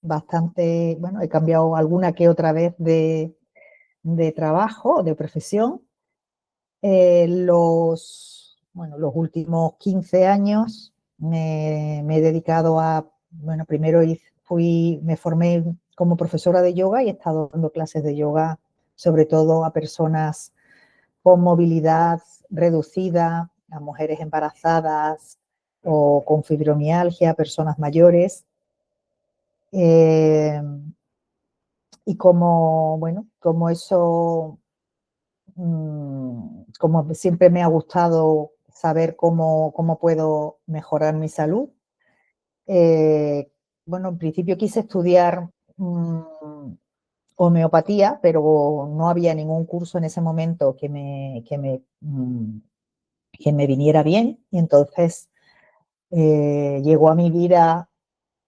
bastante, bueno, he cambiado alguna que otra vez de trabajo, de profesión. Los últimos 15 años me he dedicado a, bueno, primero me formé como profesora de yoga y he estado dando clases de yoga, sobre todo a personas con movilidad reducida, a mujeres embarazadas o con fibromialgia, personas mayores. Eh, y como, bueno, como eso, como siempre me ha gustado saber cómo puedo mejorar mi salud, eh, bueno, en principio quise estudiar homeopatía, pero no había ningún curso en ese momento que me viniera bien. Y entonces llegó a mi vida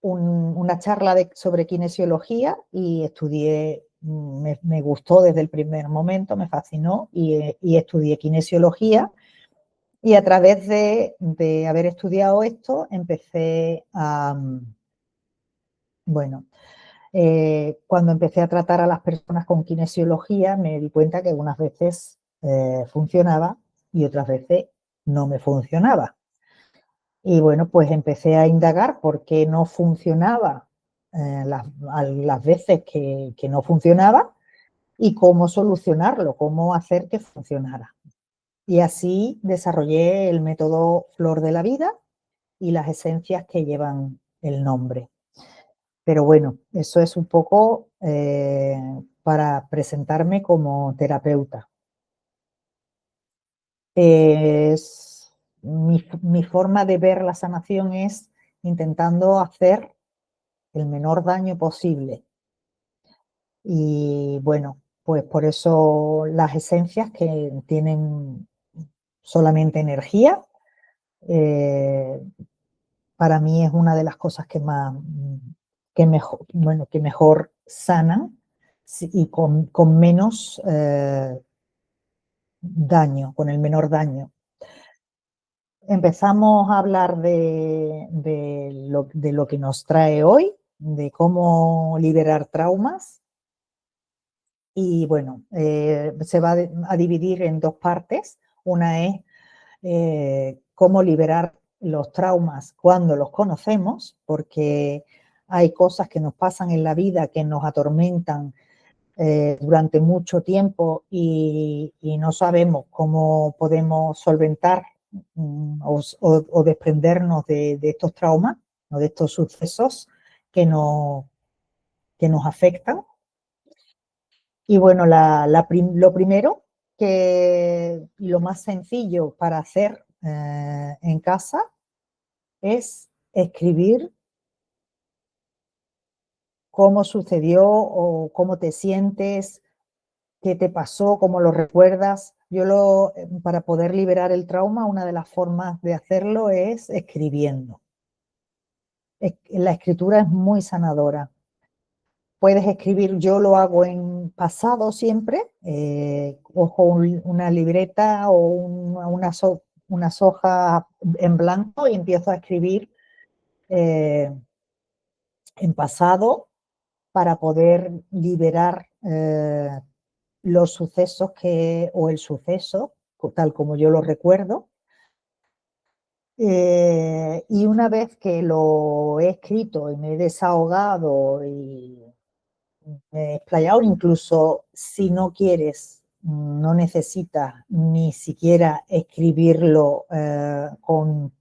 una charla sobre kinesiología y estudié, me gustó desde el primer momento, me fascinó y estudié kinesiología. Y a través de haber estudiado esto, empecé a, bueno, cuando empecé a tratar a las personas con kinesiología, me di cuenta que unas veces funcionaba y otras veces no me funcionaba. Y bueno, pues empecé a indagar por qué no funcionaba las veces que no funcionaba y cómo solucionarlo, cómo hacer que funcionara. Y así desarrollé el método Flor de la Vida y las esencias que llevan el nombre. Pero bueno, eso es un poco para presentarme como terapeuta. Mi forma de ver la sanación es intentando hacer el menor daño posible. Y bueno, pues por eso las esencias que tienen solamente energía, eh, para mí es una de las cosas que más, que mejor sanan y con menos daño, con el menor daño. Empezamos a hablar de lo que nos trae hoy, de cómo liberar traumas. Y bueno, se va a dividir en dos partes. Una es cómo liberar los traumas cuando los conocemos, porque hay cosas que nos pasan en la vida que nos atormentan durante mucho tiempo y no sabemos cómo podemos solventar o desprendernos de estos traumas o de estos sucesos que nos afectan. Y bueno, lo primero y lo más sencillo para hacer en casa es escribir cómo sucedió o cómo te sientes, qué te pasó, cómo lo recuerdas. Para poder liberar el trauma, una de las formas de hacerlo es escribiendo. La escritura es muy sanadora. Puedes escribir, yo lo hago en pasado siempre, cojo una libreta o unas hojas en blanco y empiezo a escribir en pasado para poder liberar los sucesos o el suceso, tal como yo lo recuerdo. Y una vez que lo he escrito y me he desahogado y me he explayado, incluso si no quieres, no necesitas ni siquiera escribirlo con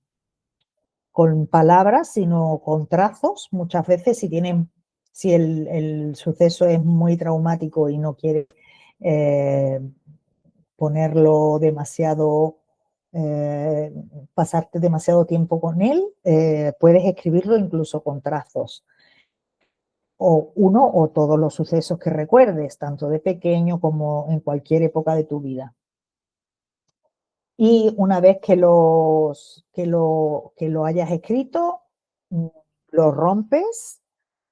palabras, sino con trazos. Muchas veces si el suceso es muy traumático y no quieres ponerlo demasiado, pasarte demasiado tiempo con él, puedes escribirlo incluso con trazos. O uno o todos los sucesos que recuerdes, tanto de pequeño como en cualquier época de tu vida. Y una vez que lo hayas escrito, lo rompes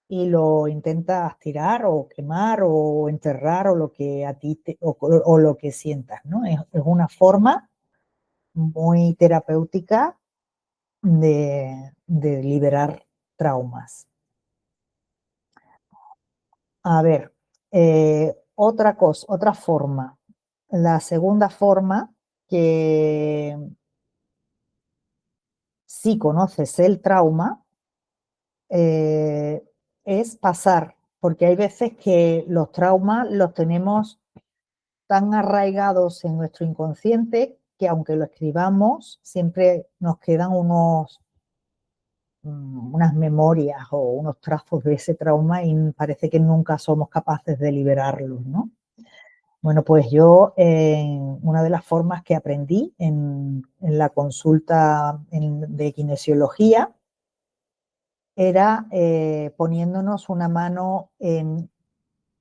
y lo intentas tirar o quemar o enterrar o lo que a ti o lo que sientas, ¿no? Es una forma muy terapéutica de liberar traumas. A ver, otra cosa, otra forma. La segunda forma que si conoces el trauma es pasar, porque hay veces que los traumas los tenemos tan arraigados en nuestro inconsciente que aunque lo escribamos, siempre nos quedan unas memorias o unos trazos de ese trauma y parece que nunca somos capaces de liberarlos, ¿no? Bueno, pues yo una de las formas que aprendí en la consulta de kinesiología era poniéndonos una mano en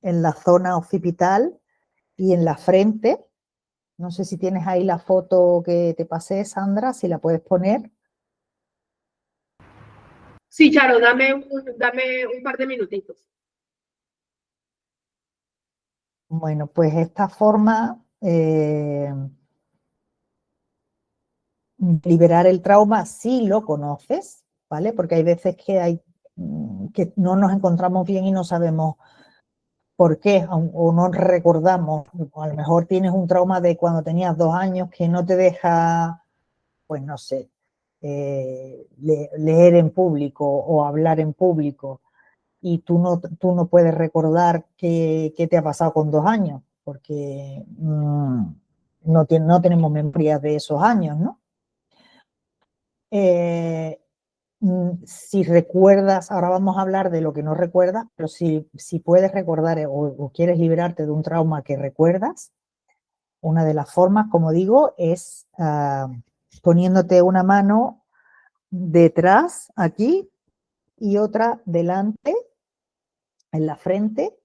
la zona occipital y en la frente. No sé si tienes ahí la foto que te pasé, Sandra, si la puedes poner. Sí, Charo, dame un par de minutitos. Bueno, pues esta forma liberar el trauma si lo conoces, ¿vale? Porque hay veces que no nos encontramos bien y no sabemos por qué o no recordamos. O a lo mejor tienes un trauma de cuando tenías 2 años que no te deja, pues no sé, leer en público o hablar en público y tú no puedes recordar qué te ha pasado con 2 años porque no tenemos memorias de esos años, ¿no? Si recuerdas, ahora vamos a hablar de lo que no recuerdas, pero si puedes recordar o quieres liberarte de un trauma que recuerdas, una de las formas, como digo, es poniéndote una mano detrás, aquí, y otra delante, en la frente,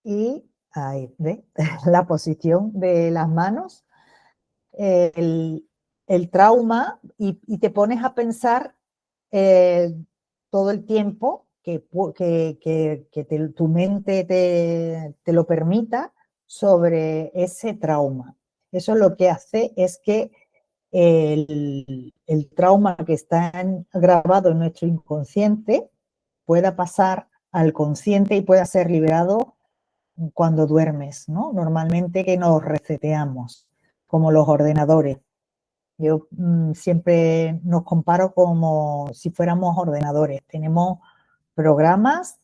y ahí, ¿ve? La posición de las manos, el, el trauma, y te pones a pensar eh, todo el tiempo que tu mente te lo permita sobre ese trauma. Eso lo que hace es que el trauma que está grabado en nuestro inconsciente pueda pasar al consciente y pueda ser liberado cuando duermes, ¿no? Normalmente que nos reseteamos, como los ordenadores. Yo siempre nos comparo como si fuéramos ordenadores. Tenemos programas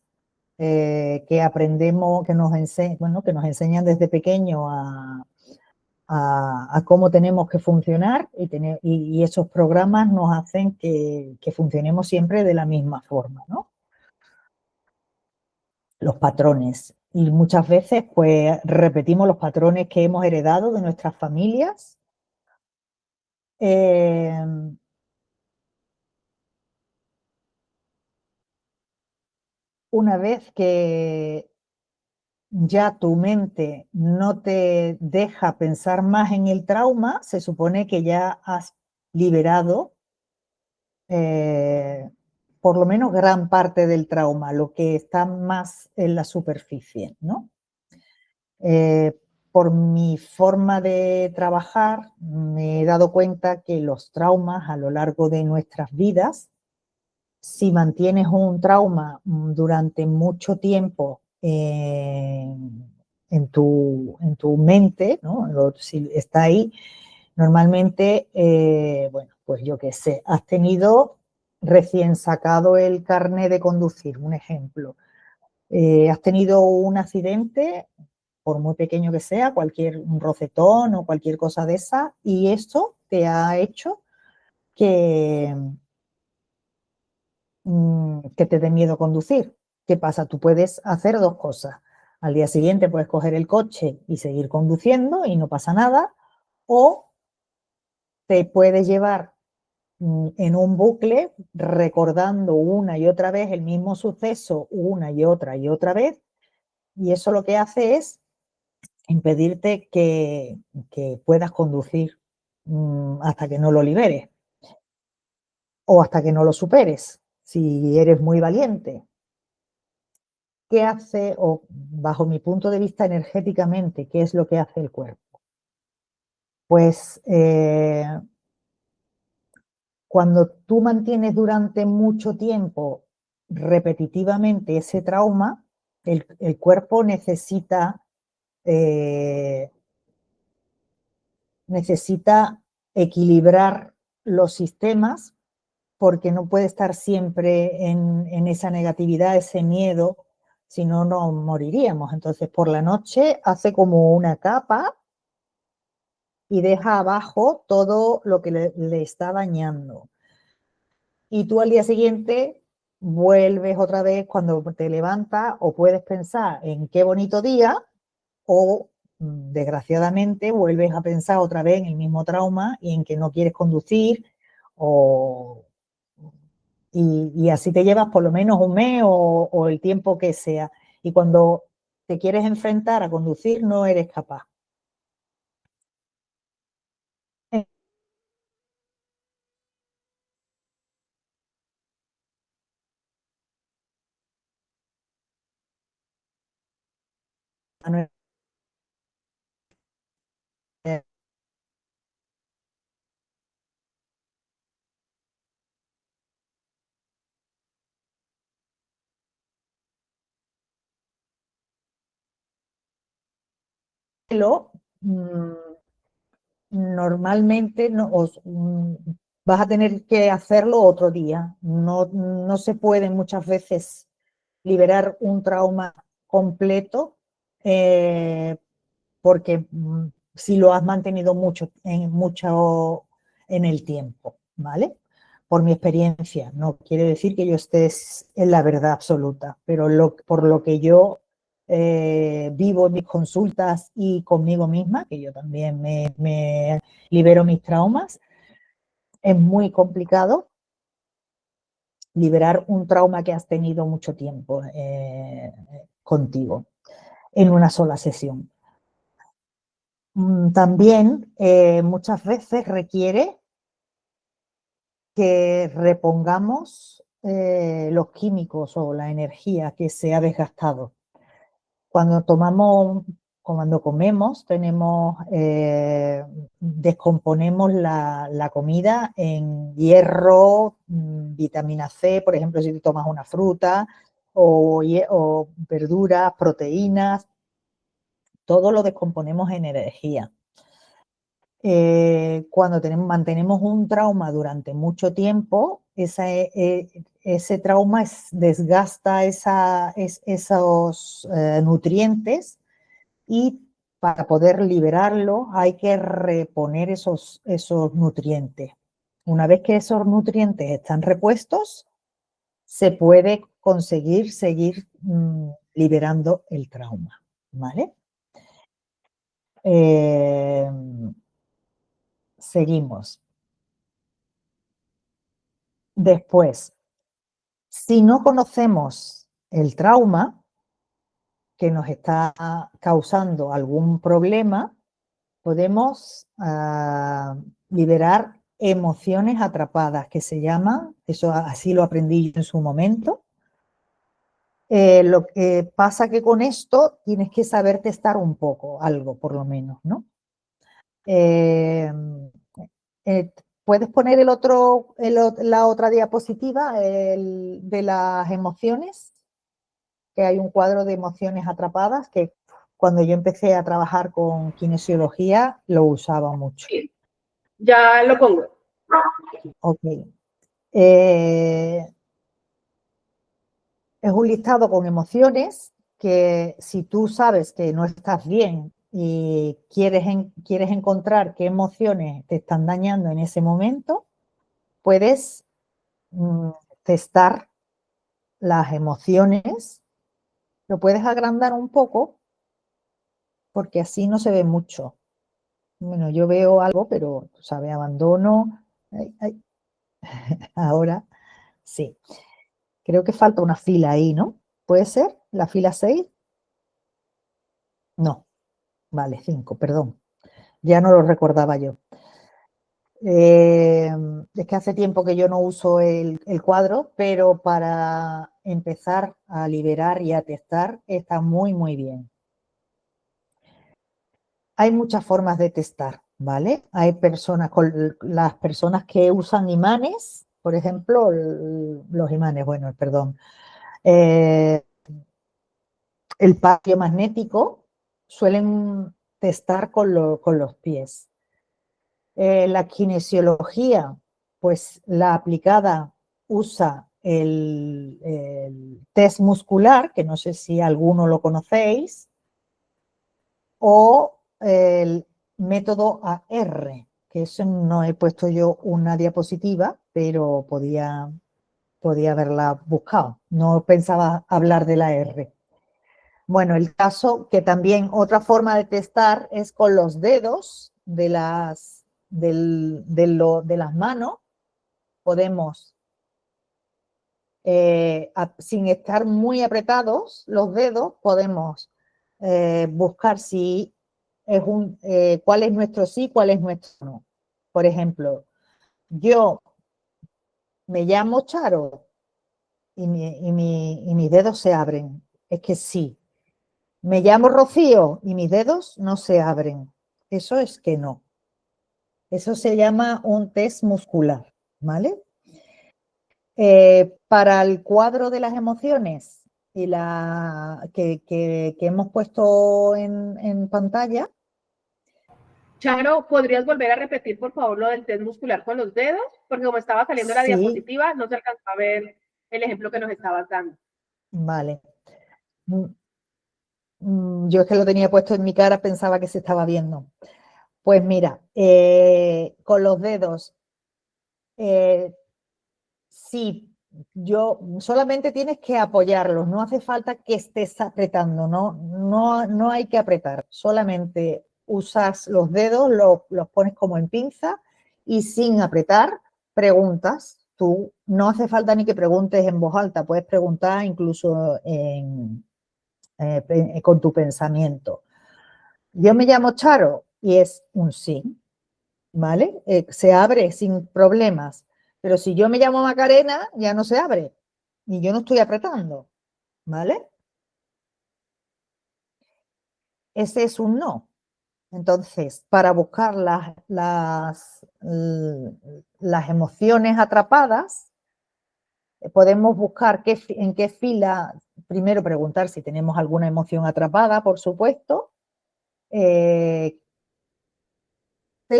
que aprendemos, que nos enseñan desde pequeño a cómo tenemos que funcionar y esos programas nos hacen que funcionemos siempre de la misma forma, ¿no? Los patrones. Y muchas veces pues repetimos los patrones que hemos heredado de nuestras familias. Eh, una vez que ya tu mente no te deja pensar más en el trauma, se supone que ya has liberado eh, por lo menos gran parte del trauma, lo que está más en la superficie, ¿no? Por mi forma de trabajar, me he dado cuenta que los traumas a lo largo de nuestras vidas, si mantienes un trauma durante mucho tiempo en tu mente, ¿no? Si está ahí, normalmente, bueno, pues yo qué sé, has tenido recién sacado el carnet de conducir, un ejemplo. Has tenido un accidente, por muy pequeño que sea, un rocetón o cualquier cosa de esa, y esto te ha hecho que, que te dé miedo conducir. ¿Qué pasa? Tú puedes hacer dos cosas. Al día siguiente puedes coger el coche y seguir conduciendo y no pasa nada, o te puedes llevar en un bucle recordando una y otra vez el mismo suceso una y otra vez, y eso lo que hace es impedirte que puedas conducir hasta que no lo liberes o hasta que no lo superes, si eres muy valiente. ¿Qué hace, o bajo mi punto de vista energéticamente, qué es lo que hace el cuerpo? Pues cuando tú mantienes durante mucho tiempo repetitivamente ese trauma, el cuerpo necesita equilibrar los sistemas porque no puede estar siempre en esa negatividad, ese miedo, si no, no moriríamos. Entonces, por la noche hace como una capa y deja abajo todo lo que le está dañando. Y tú al día siguiente vuelves otra vez cuando te levantas o puedes pensar en qué bonito día o desgraciadamente vuelves a pensar otra vez en el mismo trauma y en que no quieres conducir o, y así te llevas por lo menos un mes o el tiempo que sea. Y cuando te quieres enfrentar a conducir no eres capaz. Normalmente vas a tener que hacerlo otro día. No se puede muchas veces liberar un trauma completo porque si lo has mantenido mucho en el tiempo, ¿vale? Por mi experiencia, no quiere decir que yo esté en la verdad absoluta, pero por lo que yo vivo en mis consultas y conmigo misma, que yo también me libero mis traumas, es muy complicado liberar un trauma que has tenido mucho tiempo contigo en una sola sesión. También muchas veces requiere que repongamos los químicos o la energía que se ha desgastado. Cuando comemos, descomponemos la comida en hierro, vitamina C, por ejemplo, si tomas una fruta, o verduras, proteínas, todo lo descomponemos en energía. Cuando mantenemos un trauma durante mucho tiempo, ese trauma desgasta esos nutrientes y para poder liberarlo hay que reponer esos nutrientes. Una vez que esos nutrientes están repuestos, se puede conseguir seguir liberando el trauma, ¿vale? Seguimos. Después, si no conocemos el trauma que nos está causando algún problema, podemos liberar emociones atrapadas, que se llaman, eso así lo aprendí en su momento. Lo que pasa que con esto tienes que saber testar un poco, algo por lo menos, ¿no? ¿Puedes poner la otra diapositiva de las emociones? Que hay un cuadro de emociones atrapadas que cuando yo empecé a trabajar con kinesiología lo usaba mucho. Sí, ya lo pongo. Ok. Es un listado con emociones que si tú sabes que no estás bien y quieres encontrar qué emociones te están dañando en ese momento, puedes testar las emociones. Lo puedes agrandar un poco porque así no se ve mucho. Bueno, yo veo algo, pero, ¿sabe? Abandono. Ahora sí. Creo que falta una fila ahí, ¿no? ¿Puede ser? ¿La fila 6? No. Vale, 5, perdón. Ya no lo recordaba yo. Es que hace tiempo que yo no uso el cuadro, pero para empezar a liberar y a testar está muy, muy bien. Hay muchas formas de testar. ¿vale? Hay personas, las personas que usan imanes, por ejemplo, los imanes, bueno, perdón, eh, el patio magnético suelen testar con los pies. La kinesiología, pues la aplicada usa el test muscular, que no sé si alguno lo conocéis, o el método AR, que eso no he puesto yo una diapositiva, pero podía haberla buscado. No pensaba hablar de la R. Bueno, el caso que también otra forma de testar es con los dedos de de las manos. Podemos, sin estar muy apretados los dedos, podemos buscar si cuál es nuestro sí, cuál es nuestro no. Por ejemplo, yo me llamo Charo y mis dedos se abren. Es que sí. Me llamo Rocío y mis dedos no se abren. Eso es que no. Eso se llama un test muscular, ¿vale? Para el cuadro de las emociones y que hemos puesto en pantalla. Charo, ¿podrías volver a repetir, por favor, lo del test muscular con los dedos? Porque como estaba saliendo la Sí, diapositiva, no se alcanzó a ver el ejemplo que nos estabas dando. vale. Yo es que lo tenía puesto en mi cara, pensaba que se estaba viendo. Pues mira, con los dedos, sí, yo solamente tienes que apoyarlos, no hace falta que estés apretando, no hay que apretar, solamente usas los dedos, los pones como en pinza y sin apretar preguntas. Tú no hace falta ni que preguntes en voz alta, puedes preguntar incluso con tu pensamiento. Yo me llamo Charo y es un sí, ¿vale? Se abre sin problemas. Pero si yo me llamo Macarena, ya no se abre. Y yo no estoy apretando, ¿vale? Ese es un no. Entonces, para buscar las emociones atrapadas, podemos buscar en qué fila, primero preguntar si tenemos alguna emoción atrapada, por supuesto. ¿Tengo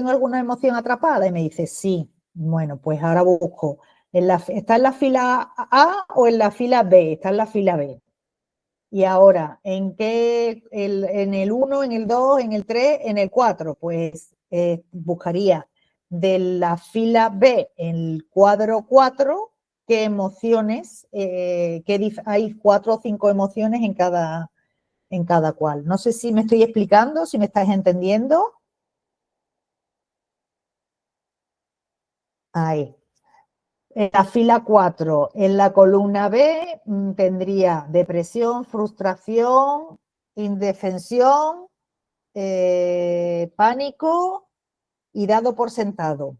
alguna emoción atrapada? Y me dice, sí. Bueno, pues ahora busco. ¿Está en la fila A o en la fila B? Está en la fila B. Y ahora, ¿en qué? ¿En el 1, en el 2, en el 3, en el 4? Pues buscaría de la fila B, en el cuadro 4, qué emociones, hay 4 o 5 emociones en cada cual. No sé si me estoy explicando, si me estás entendiendo. Ahí. En la fila 4, en la columna B, tendría depresión, frustración, indefensión, pánico y dado por sentado.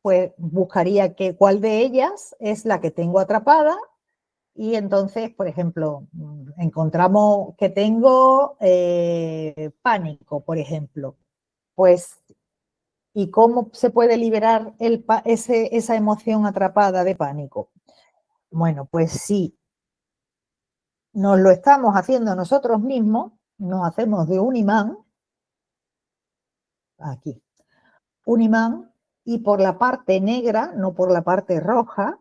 Pues buscaría cuál de ellas es la que tengo atrapada y entonces, por ejemplo, encontramos que tengo pánico, por ejemplo. Pues, ¿y cómo se puede liberar esa emoción atrapada de pánico? Bueno, pues sí, nos lo estamos haciendo nosotros mismos, nos hacemos de un imán, aquí, un imán, y por la parte negra, no por la parte roja,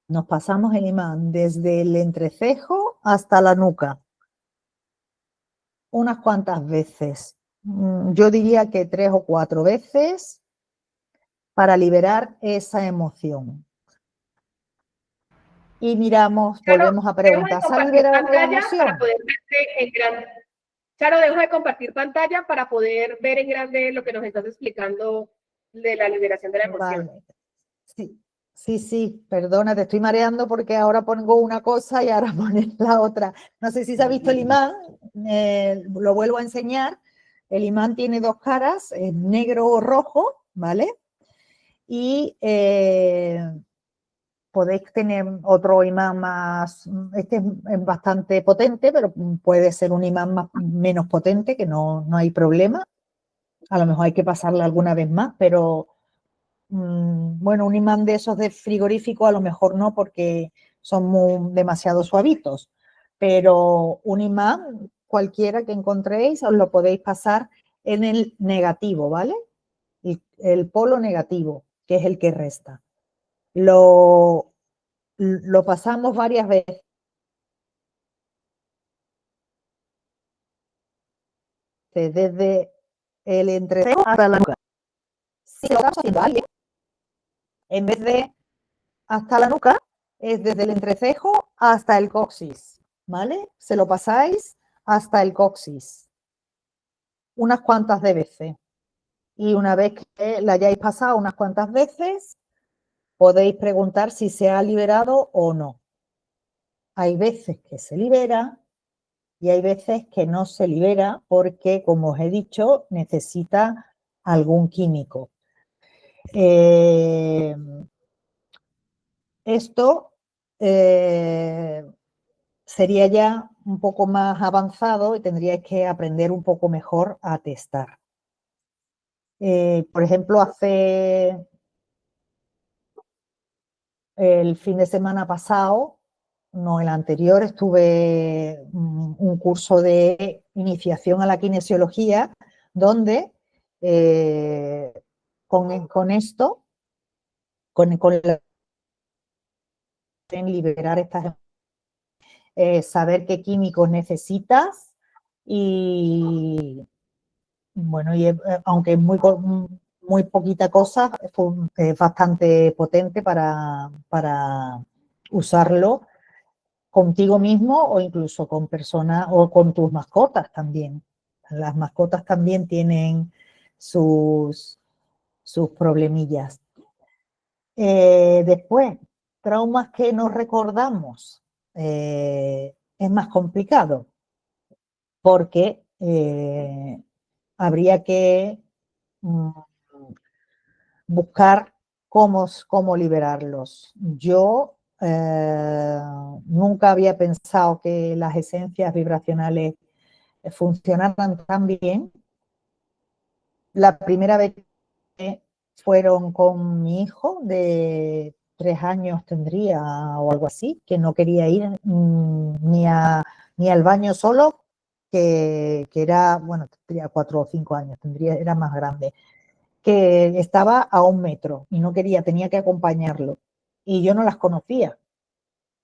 nos pasamos el imán desde el entrecejo hasta la nuca, unas cuantas veces. Yo diría que 3 o 4 veces para liberar esa emoción. Y miramos, Charo, volvemos a dejo de preguntar, ¿se ha compartir liberado la pantalla para emoción? poder verte en grande. Charo, dejo de compartir pantalla para poder ver en grande lo que nos estás explicando de la liberación de la emoción. Vale, sí, sí, perdona, te estoy mareando porque ahora pongo una cosa y ahora pones la otra. No sé si se ha visto el imán, lo vuelvo a enseñar. El imán tiene dos caras, negro o rojo, ¿vale? Y podéis tener otro imán más, este es bastante potente, pero puede ser un imán menos potente, que no hay problema. A lo mejor hay que pasarla alguna vez más, pero bueno, un imán de esos de frigorífico a lo mejor no, porque son demasiado suavitos, pero un imán cualquiera que encontréis os lo podéis pasar en el negativo, ¿vale? El polo negativo, que es el que resta. Lo pasamos varias veces desde el entrecejo hasta la nuca. Si lo estamos haciendo a alguien, en vez de hasta la nuca, es desde el entrecejo hasta el coxis, ¿vale? Se lo pasáis hasta el coxis unas cuantas de veces. Y una vez que la hayáis pasado unas cuantas veces, podéis preguntar si se ha liberado o no. Hay veces que se libera y hay veces que no se libera porque, como os he dicho, necesita algún químico. Esto sería ya un poco más avanzado y tendríais que aprender un poco mejor a testar. Por ejemplo, hace el fin de semana pasado, no el anterior, estuve un curso de iniciación a la kinesiología donde con esto, con liberar estas, saber qué químicos necesitas y bueno, y aunque es muy poquita cosa, es bastante potente para usarlo contigo mismo o incluso con personas o con tus mascotas también. Las mascotas también tienen sus problemillas. Después, traumas que no recordamos. Es más complicado porque habría que buscar cómo liberarlos. Yo nunca había pensado que las esencias vibracionales funcionaran tan bien. La primera vez que fueron con mi hijo de 3 años tendría o algo así, que no quería ir ni al baño solo, que era, bueno, tendría 4 o 5 años, era más grande, que estaba a 1 metro y no quería, tenía que acompañarlo. Y yo no las conocía.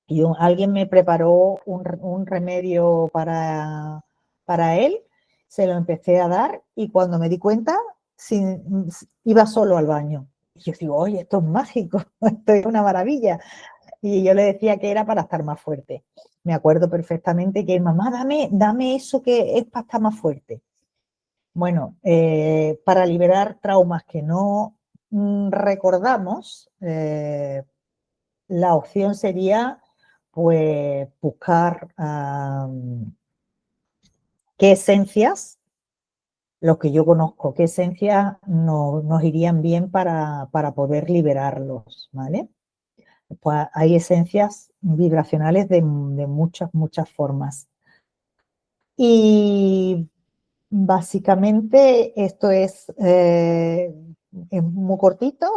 Y alguien me preparó un remedio para él, se lo empecé a dar y cuando me di cuenta, iba solo al baño. Y yo digo, oye, esto es mágico, esto es una maravilla. Y yo le decía que era para estar más fuerte. Me acuerdo perfectamente que mamá, dame eso que es para estar más fuerte. Bueno, para liberar traumas que no recordamos, la opción sería pues buscar qué esencias, lo que yo conozco, qué esencias nos irían bien para poder liberarlos, ¿vale? Pues hay esencias vibracionales de muchas formas. Y básicamente esto es muy cortito.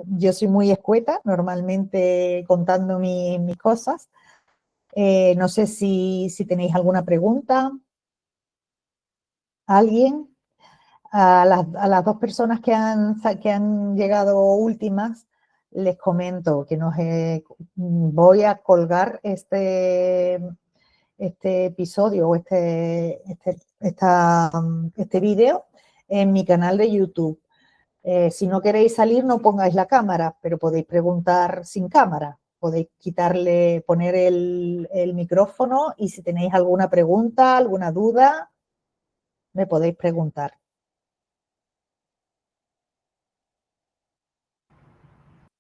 Yo soy muy escueta, normalmente contando mis cosas. No sé si tenéis alguna pregunta. ¿Alguien? A las 2 personas que han llegado últimas, les comento que voy a colgar este episodio o este vídeo en mi canal de YouTube. Si no queréis salir, no pongáis la cámara, pero podéis preguntar sin cámara. Podéis poner el micrófono y si tenéis alguna pregunta, alguna duda, me podéis preguntar.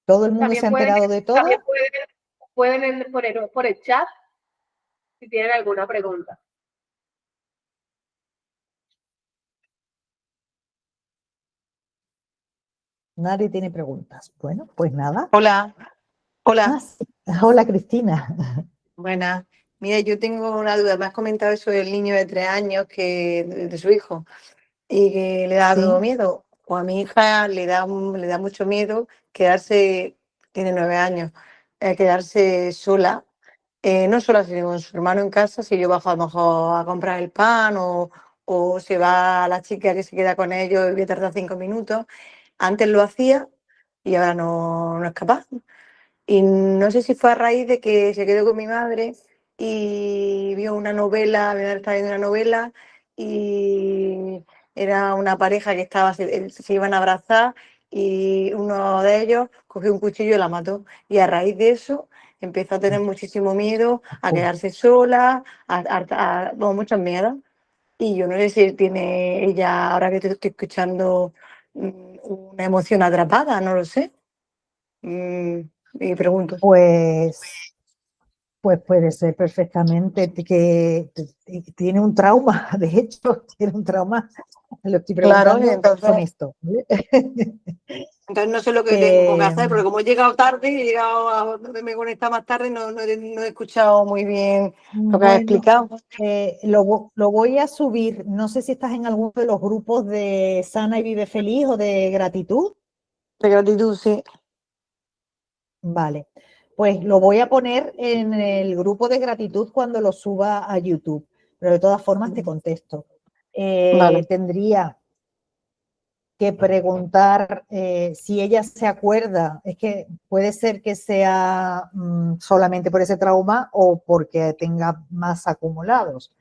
¿Todo el mundo se ha enterado de todo? También pueden poner por el chat si tienen alguna pregunta. Nadie tiene preguntas. Bueno, pues nada. Hola, hola. Hola, Cristina. Buenas. Mira, yo tengo una duda. Me has comentado eso del niño de 3 años de su hijo. y que le da todo Sí, miedo. O a mi hija le da mucho miedo quedarse, tiene 9 años, quedarse sola, no sola, sino con su hermano en casa, si yo bajo a lo mejor a comprar el pan o se va la chica que se queda con ellos y voy a tardar 5 minutos. Antes lo hacía y ahora no es capaz. Y no sé si fue a raíz de que se quedó con mi madre y vio una novela, mi madre estaba viendo una novela y era una pareja que se iban a abrazar y uno de ellos cogió un cuchillo y la mató. Y a raíz de eso empezó a tener muchísimo miedo, a pues, quedarse sola, bueno, muchos miedos. Y yo no sé si tiene ella, ahora que te estoy escuchando, una emoción atrapada, no lo sé. Mm, y pregunto. pues, pues puede ser perfectamente que tiene un trauma, de hecho, tiene un trauma, lo estoy Claro, y preguntando con esto, ¿vale? entonces no sé lo que tengo que Que, hacer, porque como he llegado tarde, he llegado a donde me conectado más tarde, no he escuchado muy bien lo que has bueno, explicado. lo voy a subir, no sé si estás en alguno de los grupos de Sana y Vive Feliz o de gratitud. De gratitud, sí. Vale, pues lo voy a poner en el grupo de gratitud cuando lo suba a YouTube, pero de todas formas te contesto. Vale. Tendría que preguntar si ella se acuerda, es que puede ser que sea solamente por ese trauma o porque tenga más acumulados.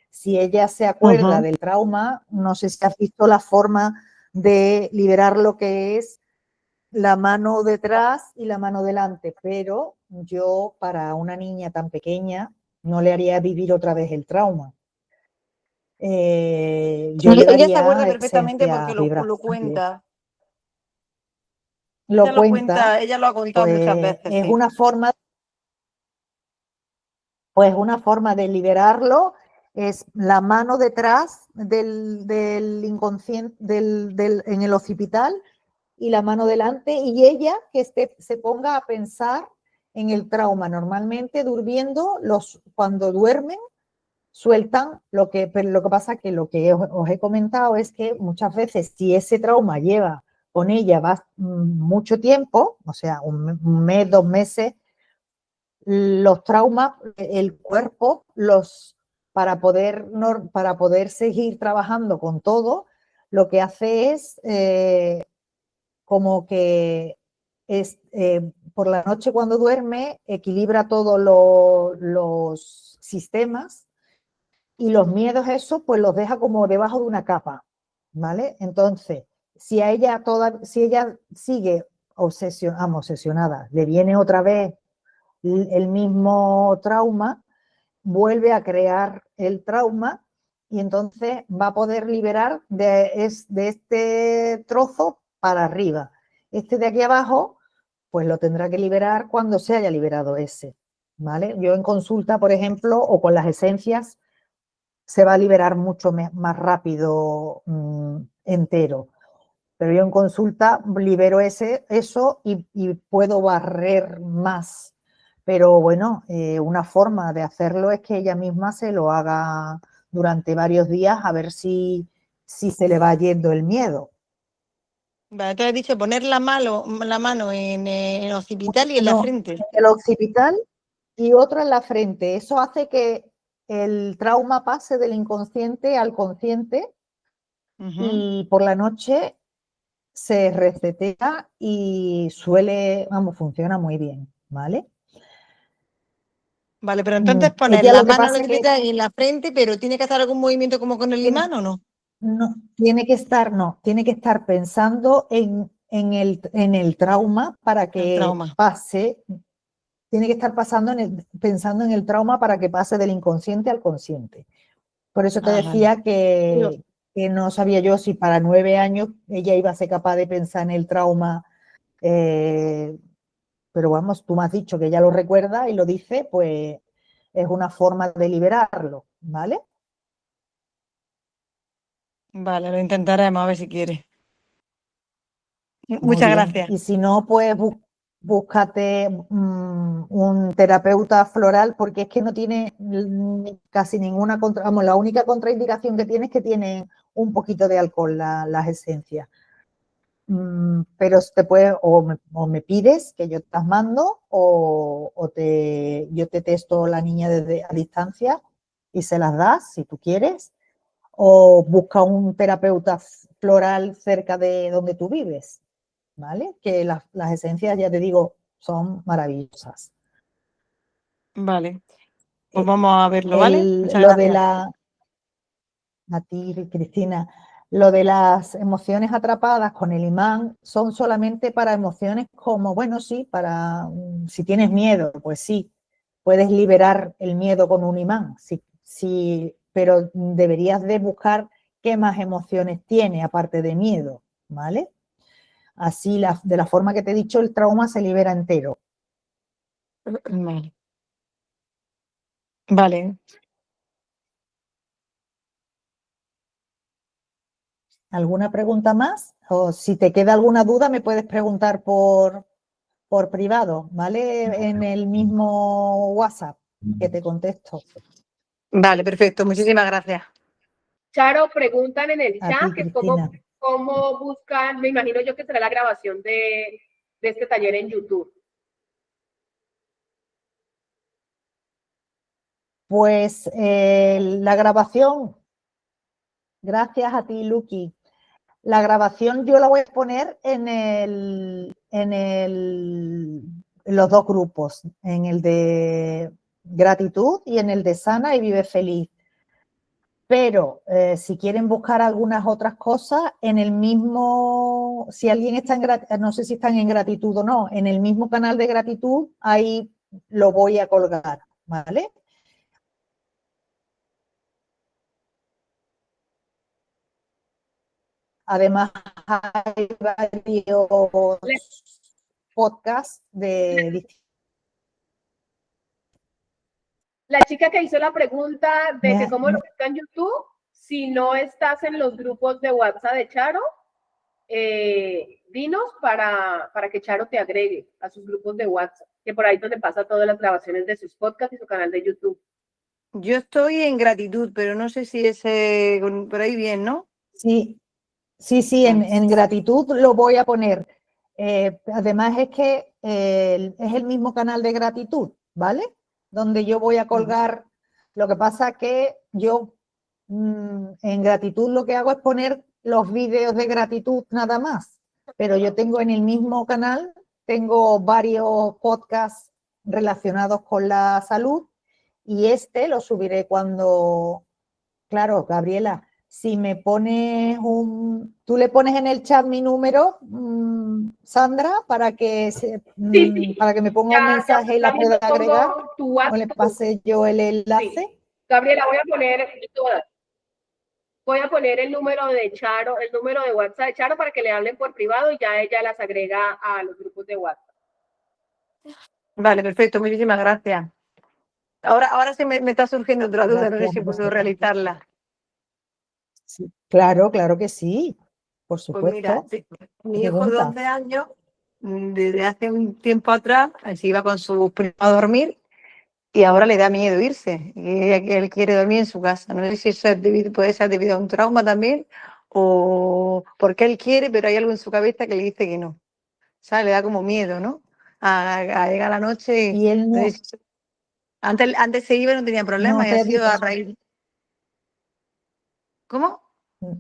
Si ella se acuerda Ujú. del trauma, no sé si has visto la forma de liberar lo que es la mano detrás y la mano delante, pero yo para una niña tan pequeña no le haría vivir otra vez el trauma. Yo le Ella se acuerda daría perfectamente porque esencias lo vibracionales. cuenta. Lo cuenta, Ella lo ha contado muchas pues veces, sí. pues una forma de liberarlo es la mano detrás del inconsciente, en el occipital y la mano delante y ella que se ponga a pensar en el trauma. Normalmente durmiendo, cuando duermen, sueltan pero lo que pasa que lo que os he comentado es que muchas veces si ese trauma lleva con ella mucho tiempo, o sea, un mes, 2 meses, los traumas, el cuerpo, para poder seguir trabajando con todo, lo que hace es como que por la noche cuando duerme equilibra todos los sistemas y los miedos eso pues los deja como debajo de una capa, ¿vale? Entonces, si ella sigue obsesionada, le viene otra vez el mismo trauma, vuelve a crear el trauma y entonces va a poder liberar de este trozo para arriba. Este de aquí abajo, pues lo tendrá que liberar cuando se haya liberado ese. ¿Vale? Yo en consulta, por ejemplo, o con las esencias, se va a liberar mucho más rápido entero. Pero yo en consulta libero eso y puedo barrer más. Pero bueno, una forma de hacerlo es que ella misma se lo haga durante varios días a ver si se le va yendo el miedo. Vale, te has dicho poner la mano en el occipital y en la Uno frente. en el occipital y otro en la frente. Eso hace que el trauma pase del inconsciente al consciente Ujú. y por la noche se resetea y funciona muy bien, ¿vale? Vale, pero entonces poner Ella la lo que mano en el pasa es que occipital y en la frente, pero tiene que hacer algún movimiento como con el tiene, imán o no. no, tiene que estar pensando en el trauma para El que trauma. pase, tiene que estar pensando en el trauma para que pase del inconsciente al consciente. Por eso te Ah, vale. decía que no sabía yo si para 9 años ella iba a ser capaz de pensar en el trauma, pero vamos, tú me has dicho que ella lo recuerda y lo dice, pues es una forma de liberarlo, ¿vale? Vale, lo intentaremos a ver si quiere. Muy Muchas bien. gracias. Y si no, pues búscate un terapeuta floral, porque es que no tiene casi ninguna vamos, la única contraindicación que tiene es que tiene un poquito de alcohol las esencias. Pero te puede, o me pides que yo te las mando, o yo te testo la niña desde a distancia y se las das si tú quieres, o busca un terapeuta floral cerca de donde tú vives, ¿vale? Que las esencias, ya te digo, son maravillosas. Vale, pues vamos a verlo, ¿vale? Muchas Lo de gracias. a ti, Cristina, lo de las emociones atrapadas con el imán son solamente para emociones como, bueno, sí, para si tienes miedo, pues sí, puedes liberar el miedo con un imán, sí, sí, pero deberías de buscar qué más emociones tiene aparte de miedo, ¿vale? Así, de la forma que te he dicho, el trauma se libera entero. Vale. Vale. ¿Alguna pregunta más? O si te queda alguna duda, me puedes preguntar por privado, ¿vale? En el mismo WhatsApp que te contesto. Vale, perfecto. Muchísimas gracias. Charo, preguntan en el A ti, chat que Cristina. cómo buscan, me imagino yo que será la grabación de este taller en YouTube. Pues la grabación, gracias a ti, Luqui. La grabación yo la voy a poner en los dos grupos, en el de gratitud y en el de sana y vive feliz. Pero si quieren buscar algunas otras cosas, en el mismo, si alguien está no sé si están en gratitud o no, en el mismo canal de gratitud, ahí lo voy a colgar, ¿vale? Además, hay varios podcasts de... La chica que hizo la pregunta de que cómo lo Me, busca en YouTube, si no estás en los grupos de WhatsApp de Charo, dinos para que Charo te agregue a sus grupos de WhatsApp, que por ahí donde pasa todas las grabaciones de sus podcasts y su canal de YouTube. Yo estoy en gratitud, pero no sé si ese por ahí bien, ¿no? sí, sí, en gratitud lo voy a poner. Además es que es el mismo canal de gratitud, ¿vale? Donde yo voy a colgar. Lo que pasa que yo en gratitud lo que hago es poner los vídeos de gratitud nada más. Pero yo tengo en el mismo canal, tengo varios podcasts relacionados con la salud y este lo subiré cuando, claro, Gabriela, si me pones tú le pones en el chat mi número, Sandra, para que me ponga un mensaje y la pueda agregar, Tu o le WhatsApp. pase yo el enlace. Sí. Gabriela, voy a poner el número de Charo, el número de WhatsApp de Charo para que le hablen por privado y ya ella las agrega a los grupos de WhatsApp. Vale, perfecto. Muchísimas gracias. Ahora sí me está surgiendo otra duda, no sé si puedo realizarla. Sí, claro que sí, por Pues mira, supuesto. mi hijo de 11 años, desde hace un tiempo atrás, se iba con sus primos a dormir y ahora le da miedo irse. Y él quiere dormir en su casa. No sé si eso puede ser debido a un trauma también o porque él quiere, pero hay algo en su cabeza que le dice que no. O sea, le da como miedo, ¿no? A llegar a la noche. Y él no, Antes se iba y no tenía no problemas y te ha ha sido dicho, a raíz. ¿Cómo?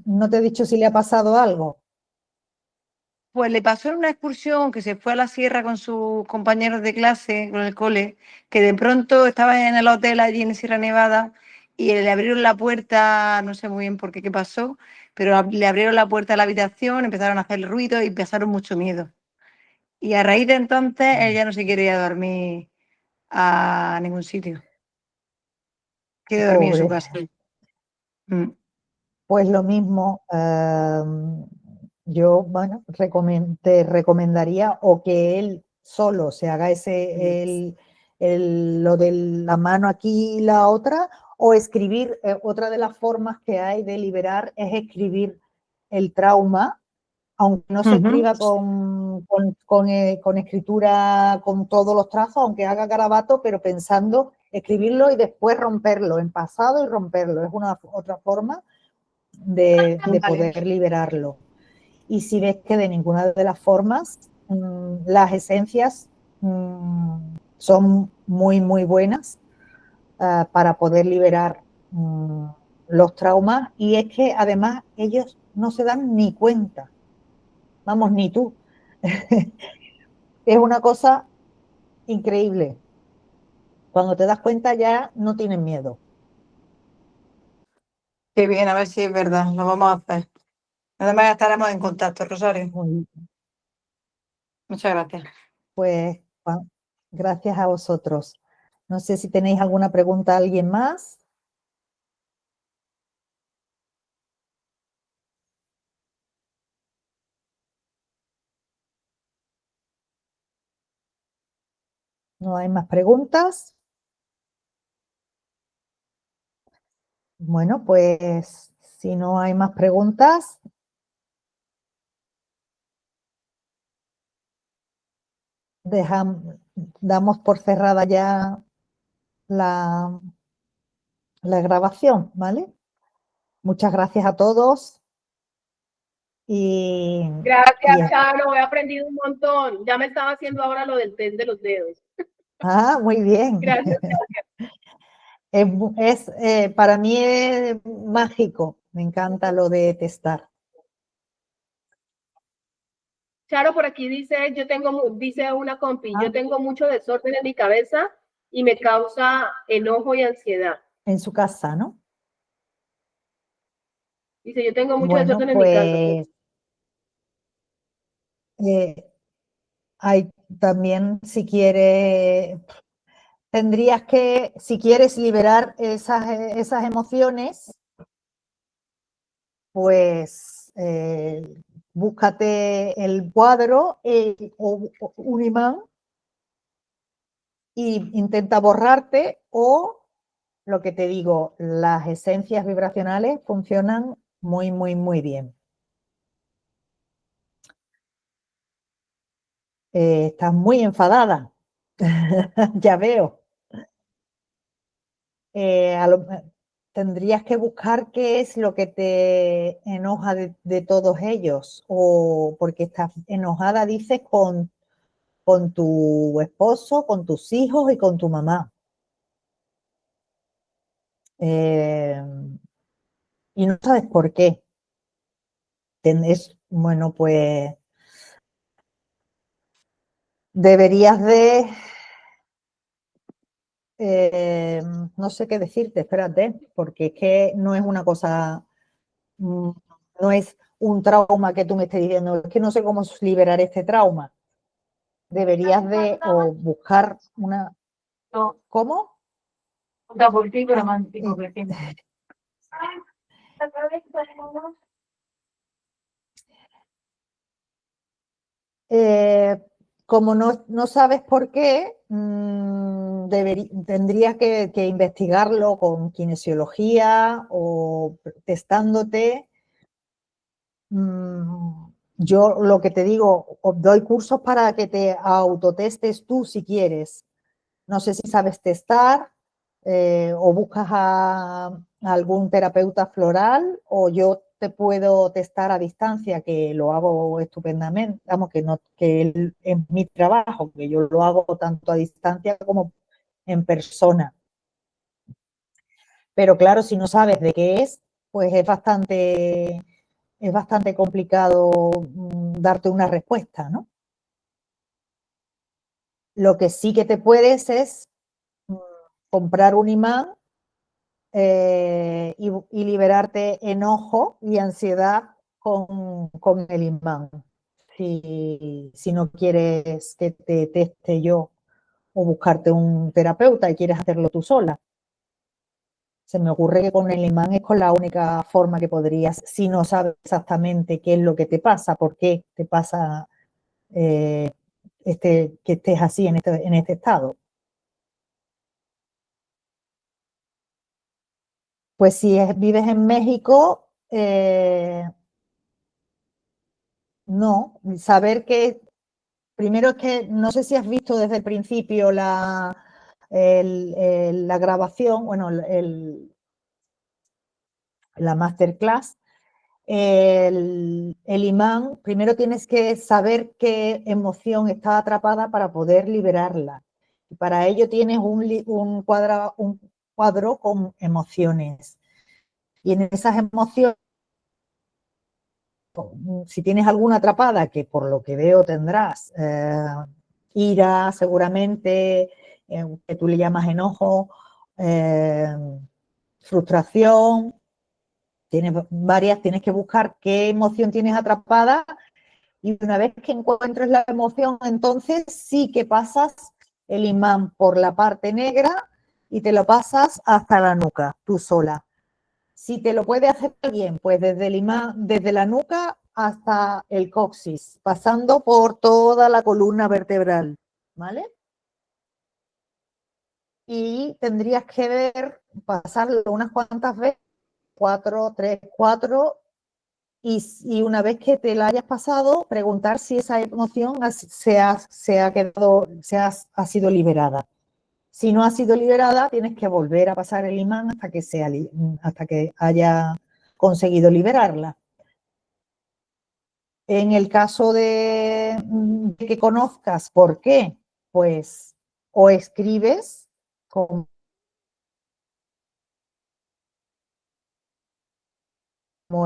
no te he dicho si le ha pasado algo. Pues le pasó en una excursión que se fue a la sierra con sus compañeros de clase, con el cole, que de pronto estaba en el hotel allí en Sierra Nevada y le abrieron la puerta, no sé muy bien por qué, qué pasó, pero le abrieron la puerta de la habitación, empezaron a hacer ruido y pasaron mucho miedo. Y a raíz de entonces él ya no se quiere ir a dormir a ningún sitio. Quiere dormir en su Pobre. casa. Mm. Pues lo mismo, yo, bueno, te recomendaría o que él solo se haga lo de la mano aquí y la otra, o otra de las formas que hay de liberar es escribir el trauma aunque no se escriba con escritura, con todos los trazos, aunque haga garabato, pero pensando escribirlo y después romperlo en pasado y romperlo. Es una otra forma de poder liberarlo. Y si ves que de ninguna de las formas las esencias son muy, muy buenas para poder liberar los traumas, y es que además ellos no se dan ni cuenta, vamos, ni tú. Es una cosa increíble. Cuando te das cuenta ya no tienen miedo. Qué bien, a ver si es verdad, lo vamos a hacer. Además estaremos en contacto, Rosario. Muchas gracias. Pues gracias a vosotros. No sé si tenéis alguna pregunta a alguien más. ¿No hay más preguntas? Bueno, pues si no hay más preguntas, damos por cerrada ya la grabación, ¿vale? Muchas gracias a todos. Gracias, Charo, he aprendido un montón. Ya me estaba haciendo ahora lo del test de los dedos. Muy bien. Gracias. Para mí es mágico. Me encanta lo de testar. Charo, por aquí dice una compi, yo tengo mucho desorden en mi cabeza y me causa enojo y ansiedad. En su casa, ¿no? Dice, yo tengo mucho desorden en mi casa. Hay también, si quieres, tendrías que, si quieres liberar esas emociones, pues búscate el cuadro o un imán e intenta borrarte, o lo que te digo, las esencias vibracionales funcionan muy, muy, muy bien. Estás muy enfadada. Ya veo. Tendrías que buscar qué es lo que te enoja de todos ellos, o porque estás enojada, dices, con tu esposo, con tus hijos y con tu mamá. Y no sabes por qué. Bueno, pues deberías de... no sé qué decirte, espérate, porque es que no es una cosa, no es un trauma que tú me estés diciendo, es que no sé cómo liberar este trauma. Deberías de buscar una... ¿Cómo? Como no sabes por qué, tendrías que investigarlo con kinesiología o testándote. Yo lo que te digo, os doy cursos para que te autotestes tú si quieres. No sé si sabes testar, o buscas a algún terapeuta floral, o yo te puedo testar a distancia, que lo hago estupendamente. Vamos, que es mi trabajo, que yo lo hago tanto a distancia como en persona. Pero claro, si no sabes de qué es, pues es bastante complicado darte una respuesta, ¿no? Lo que sí que te puedes es comprar un imán y liberarte enojo y ansiedad con el imán. Si no quieres que te teste yo o buscarte un terapeuta y quieres hacerlo tú sola. Se me ocurre que con el imán es con la única forma que podrías, si no sabes exactamente qué es lo que te pasa, por qué te pasa que estés así en este estado. Pues si vives en México, No, saber que, primero es que no sé si has visto desde el principio la grabación, bueno, la masterclass. El imán, primero tienes que saber qué emoción está atrapada para poder liberarla. Y para ello tienes un cuadro con emociones. Y en esas emociones, si tienes alguna atrapada, que por lo que veo tendrás, ira seguramente, que tú le llamas enojo, frustración, tienes varias, tienes que buscar qué emoción tienes atrapada y una vez que encuentres la emoción, entonces sí que pasas el imán por la parte negra y te lo pasas hasta la nuca, tú sola. Si te lo puede hacer bien, pues desde el imán, desde la nuca hasta el coxis, pasando por toda la columna vertebral, ¿vale? Y tendrías que ver, pasarlo unas cuantas veces, 4, 3, 4, y una vez que te la hayas pasado, preguntar si esa emoción ha sido liberada. Si no ha sido liberada, tienes que volver a pasar el imán hasta que haya conseguido liberarla. En el caso de que conozcas por qué, pues o escribes, como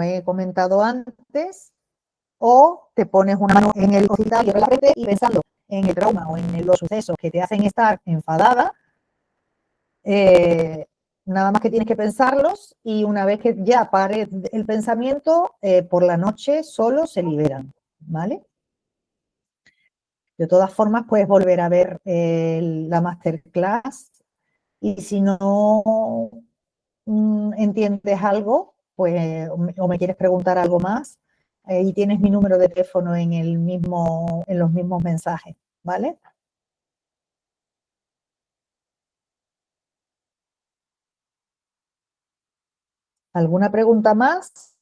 he comentado antes, o te pones una mano en el hospital y la frente y pensando en el trauma o en los sucesos que te hacen estar enfadada, nada más que tienes que pensarlos y una vez que ya pare el pensamiento, por la noche solo se liberan, ¿vale? De todas formas, puedes volver a ver la masterclass y si no entiendes algo, pues o me quieres preguntar algo más, y tienes mi número de teléfono en los mismos mensajes, ¿vale? ¿Alguna pregunta más?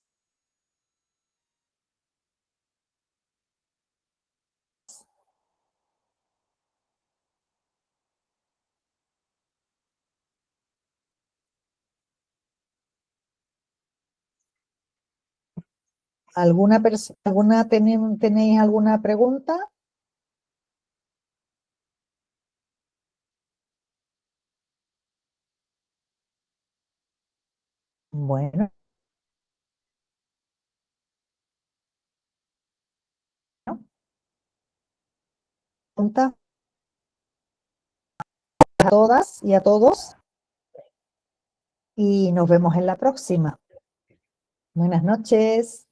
¿Tenéis alguna pregunta? Bueno, preguntas a todas y a todos y nos vemos en la próxima. Buenas noches.